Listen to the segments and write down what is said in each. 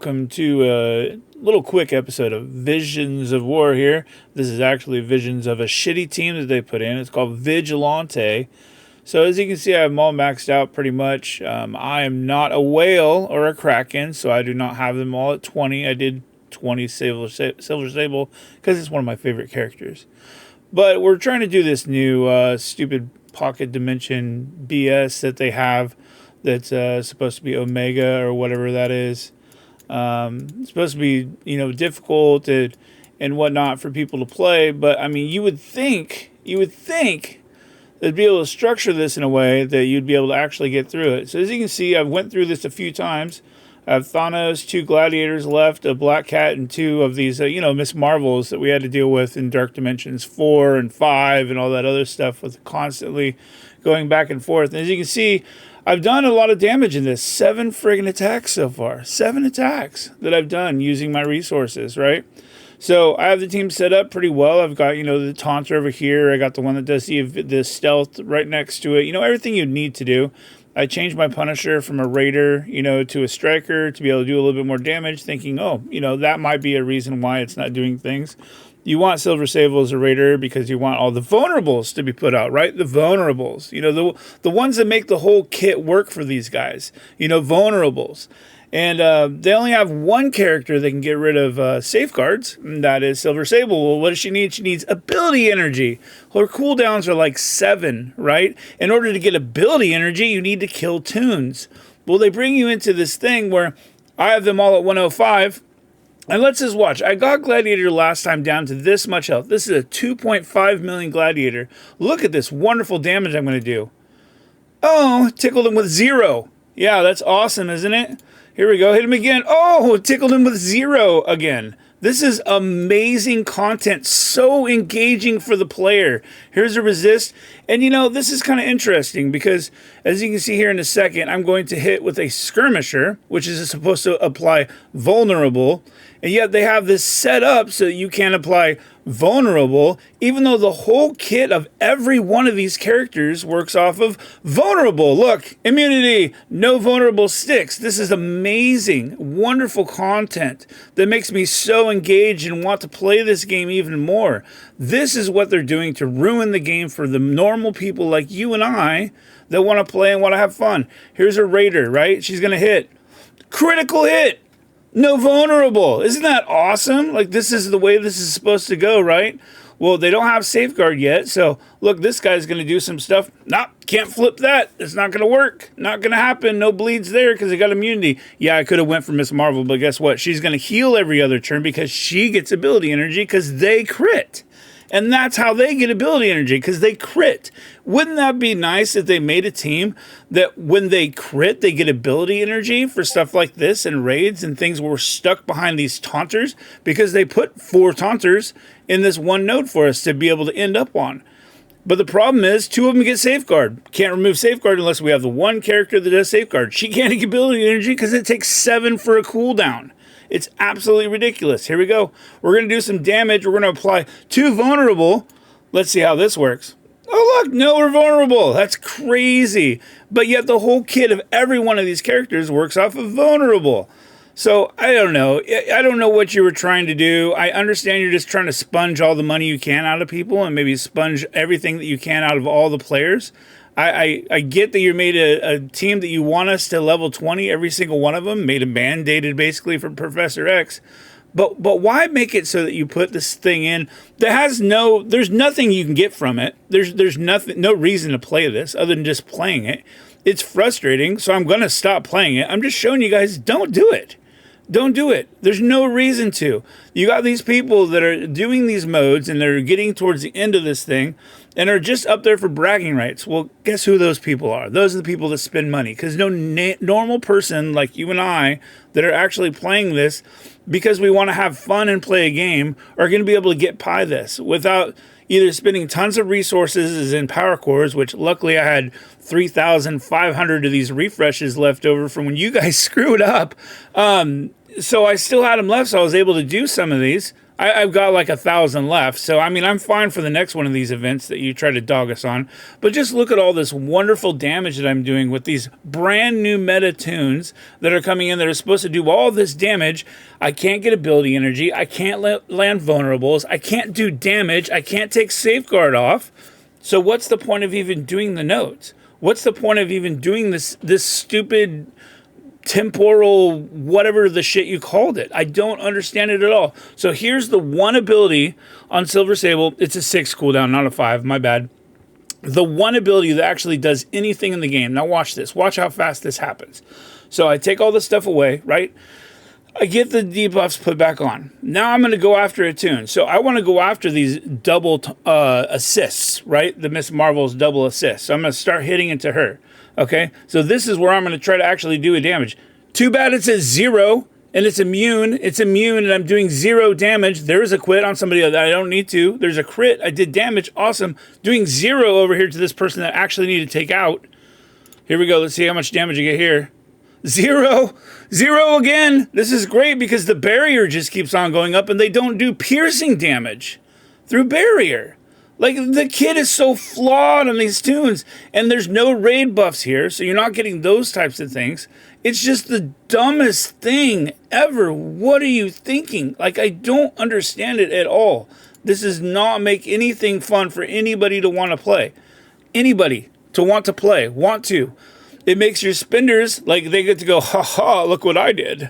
welcome to a little quick episode of Visions of War here. This is actually visions of a shitty team that they put in. It's called Vigilante. So as you can see, I have them all maxed out pretty much. I am not a whale or a kraken, so I do not have them all at 20. I did 20 Silver Sable because it's one of my favorite characters. But we're trying to do this new stupid pocket dimension BS that they have that's supposed to be Omega or whatever that is. It's supposed to be, difficult and whatnot for people to play. But, I mean, you would think they'd be able to structure this in a way that you'd be able to actually get through it. So as you can see, I've went through this a few times. I have Thanos, 2 Gladiators left, a Black Cat, and 2 of these, Miss Marvels that we had to deal with in Dark Dimensions 4 and 5 and all that other stuff with constantly going back and forth. And as you can see, I've done a lot of damage in this. 7 friggin' attacks so far. 7 attacks that I've done using my resources, right? So I have the team set up pretty well. I've got, the Taunter over here. I got the one that does the stealth right next to it. Everything you need to do. I changed my Punisher from a Raider, to a Striker to be able to do a little bit more damage, thinking, that might be a reason why it's not doing things. You want Silver Sable as a Raider because you want all the vulnerables to be put out, right? The vulnerables, the ones that make the whole kit work for these guys, vulnerables. And they only have one character that can get rid of safeguards, and that is Silver Sable. Well, what does she need? She needs ability energy. Her cooldowns are like 7, right? In order to get ability energy, you need to kill tunes. Well, they bring you into this thing where I have them all at 105. And let's just watch. I got Gladiator last time down to this much health. This is a 2.5 million Gladiator. Look at this wonderful damage I'm going to do. Oh, tickled him with 0. Yeah, that's awesome, isn't it? Here we go. Hit him again. Oh, tickled him with 0 again. This is amazing content. So engaging for the player. Here's a resist. And, this is kind of interesting because, as you can see here in a second, I'm going to hit with a Skirmisher, which is supposed to apply vulnerable. And yet they have this set up so that you can't apply vulnerable, even though the whole kit of every one of these characters works off of vulnerable. Look, immunity, no vulnerable sticks. This is amazing, wonderful content that makes me so engaged and want to play this game even more. This is what they're doing to ruin the game for the normal people like you and I that want to play and want to have fun. Here's a Raider, right? She's going to hit. Critical hit. No vulnerable. Isn't that awesome? Like, this is the way this is supposed to go, right? Well, they don't have safeguard yet. So, look, this guy's going to do some stuff. Nope, can't flip that. It's not going to work. Not going to happen. No bleeds there because they got immunity. Yeah, I could have went for Miss Marvel, but guess what? She's going to heal every other turn because she gets ability energy because they crit. And that's how they get ability energy, because they crit. Wouldn't that be nice if they made a team that when they crit, they get ability energy for stuff like this and raids and things where we're stuck behind these taunters because they put 4 taunters in this one node for us to be able to end up on. But the problem is 2 of them get safeguard. Can't remove safeguard unless we have the one character that does safeguard. She can't get ability energy because it takes 7 for a cooldown. It's absolutely ridiculous. Here we go. We're going to do some damage. We're going to apply 2 vulnerable. Let's see how this works. Oh, look. No, we're vulnerable. That's crazy. But yet the whole kit of every one of these characters works off of vulnerable. So, I don't know. I don't know what you were trying to do. I understand you're just trying to sponge all the money you can out of people and maybe sponge everything that you can out of all the players. I get that you made a team that you want us to level 20, every single one of them, made a mandated basically for Professor X. But why make it so that you put this thing in that has there's nothing you can get from it. There's nothing, no reason to play this other than just playing it. It's frustrating, so I'm going to stop playing it. I'm just showing you guys, don't do it. Don't do it. There's no reason to. You got these people that are doing these modes and they're getting towards the end of this thing and are just up there for bragging rights. Well, guess who those people are? Those are the people that spend money, because no normal person like you and I that are actually playing this because we want to have fun and play a game are going to be able to get by this without either spending tons of resources as in power cores, which luckily I had 3,500 of these refreshes left over from when you guys screwed up. So I still had them left, so I was able to do some of these. I've got like 1,000 left. So, I mean, I'm fine for the next one of these events that you try to dog us on. But just look at all this wonderful damage that I'm doing with these brand new meta tunes that are coming in that are supposed to do all this damage. I can't get ability energy. I can't land vulnerables. I can't do damage. I can't take safeguard off. So what's the point of even doing the nodes? What's the point of even doing this stupid temporal, whatever the shit you called it? I don't understand it at all. So here's the one ability on Silver Sable. It's a 6 cooldown, not a 5. My bad. The one ability that actually does anything in the game. Now watch this. Watch how fast this happens. So I take all this stuff away, right? I get the debuffs put back on. Now I'm going to go after a tune. So I want to go after these double assists, right? The Miss Marvel's double assists. So I'm going to start hitting into her. Okay, so this is where I'm going to try to actually do a damage. Too bad it's at 0 and it's immune. It's immune and I'm doing 0 damage. There is a quit on somebody that I don't need to. There's a crit. I did damage. Awesome. Doing 0 over here to this person that I actually need to take out. Here we go. Let's see how much damage I get here. 0. 0 again. This is great because the barrier just keeps on going up and they don't do piercing damage through barrier. Like, the kid is so flawed on these tunes, and there's no raid buffs here, so you're not getting those types of things. It's just the dumbest thing ever. What are you thinking? Like, I don't understand it at all. This does not make anything fun for anybody to want to play. Anybody to want to play, want to. It makes your spenders, like, they get to go, ha ha, look what I did.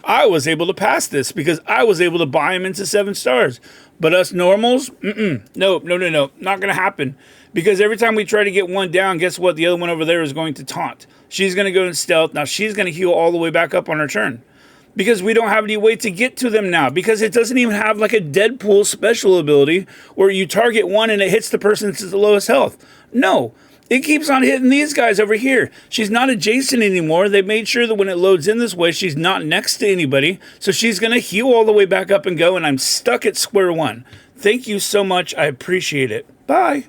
I was able to pass this because I was able to buy them into 7 stars. But us normals, no, not going to happen. Because every time we try to get one down, guess what? The other one over there is going to taunt. She's going to go in stealth. Now she's going to heal all the way back up on her turn. Because we don't have any way to get to them now. Because it doesn't even have like a Deadpool special ability where you target one and it hits the person that's the lowest health. No. It keeps on hitting these guys over here. She's not adjacent anymore. They made sure that when it loads in this way, she's not next to anybody. So she's going to heal all the way back up and go, and I'm stuck at square one. Thank you so much. I appreciate it. Bye.